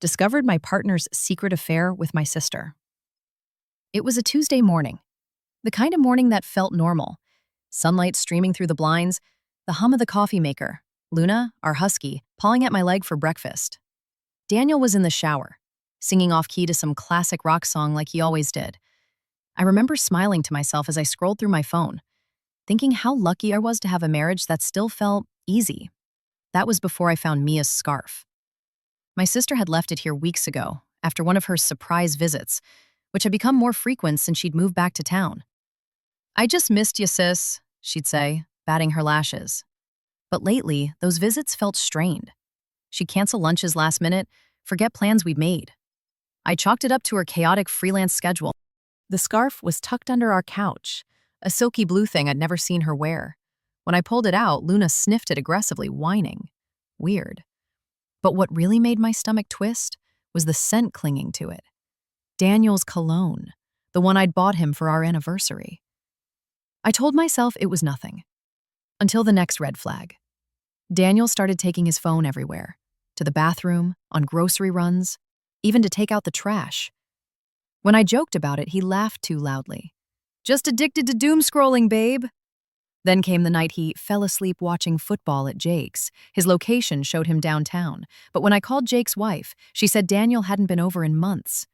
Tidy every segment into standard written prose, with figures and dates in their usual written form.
discovered my partner's secret affair with my sister. It was a Tuesday morning, the kind of morning that felt normal. Sunlight streaming through the blinds, the hum of the coffee maker, Luna, our husky, pawing at my leg for breakfast. Daniel was in the shower, singing off-key to some classic rock song like he always did. I remember smiling to myself as I scrolled through my phone, thinking how lucky I was to have a marriage that still felt easy. That was before I found Mia's scarf. My sister had left it here weeks ago, after one of her surprise visits, which had become more frequent since she'd moved back to town. "I just missed you, sis," she'd say, batting her lashes. But lately, those visits felt strained. She'd cancel lunches last minute, forget plans we'd made. I chalked it up to her chaotic freelance schedule. The scarf was tucked under our couch, a silky blue thing I'd never seen her wear. When I pulled it out, Luna sniffed it aggressively, whining. Weird. But what really made my stomach twist was the scent clinging to it. Daniel's cologne, the one I'd bought him for our anniversary. I told myself it was nothing. Until the next red flag. Daniel started taking his phone everywhere. To the bathroom, on grocery runs, even to take out the trash. When I joked about it, he laughed too loudly. "Just addicted to doom scrolling, babe." Then came the night he fell asleep watching football at Jake's. His location showed him downtown, but when I called Jake's wife, she said Daniel hadn't been over in months.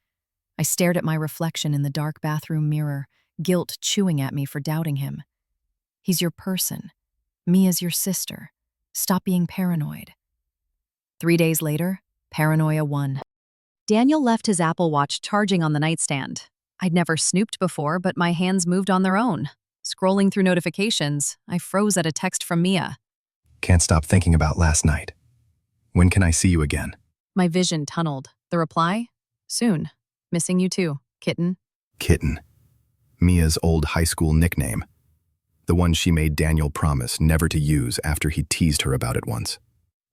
I stared at my reflection in the dark bathroom mirror, guilt chewing at me for doubting him. "He's your person. Mia's your sister. Stop being paranoid." 3 days later, paranoia won. Daniel left his Apple Watch charging on the nightstand. I'd never snooped before, but my hands moved on their own. Scrolling through notifications, I froze at a text from Mia. "Can't stop thinking about last night. When can I see you again?" My vision tunneled. The reply? "Soon. Missing you too, kitten." Kitten. Mia's old high school nickname. The one she made Daniel promise never to use after he teased her about it once.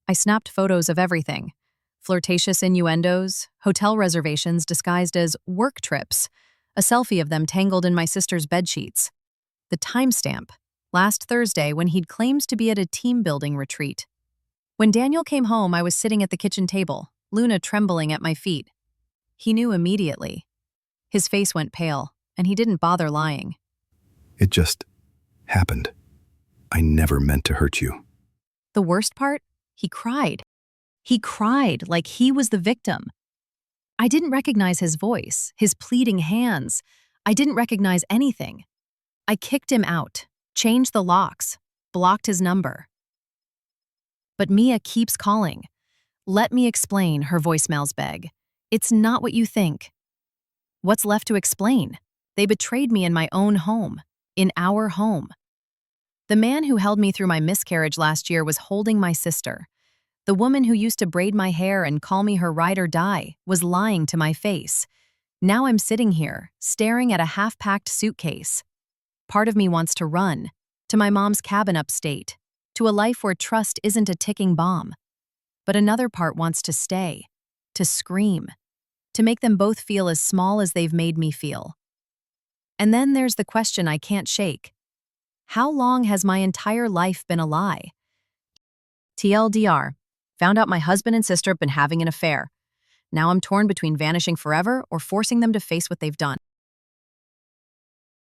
I snapped photos of everything. Flirtatious innuendos, hotel reservations disguised as work trips, a selfie of them tangled in my sister's bedsheets. The timestamp, last Thursday when he'd claimed to be at a team-building retreat. When Daniel came home, I was sitting at the kitchen table, Luna trembling at my feet. He knew immediately. His face went pale, and he didn't bother lying. "It just happened. I never meant to hurt you." The worst part? He cried. He cried like he was the victim. I didn't recognize his voice, his pleading hands. I didn't recognize anything. I kicked him out, changed the locks, blocked his number. But Mia keeps calling. "Let me explain," her voicemails beg. "It's not what you think." What's left to explain? They betrayed me in my own home, in our home. The man who held me through my miscarriage last year was holding my sister. The woman who used to braid my hair and call me her ride or die was lying to my face. Now I'm sitting here, staring at a half-packed suitcase. Part of me wants to run, to my mom's cabin upstate, to a life where trust isn't a ticking bomb. But another part wants to stay, to scream, to make them both feel as small as they've made me feel. And then there's the question I can't shake. How long has my entire life been a lie? TLDR. Found out my husband and sister have been having an affair. Now I'm torn between vanishing forever or forcing them to face what they've done.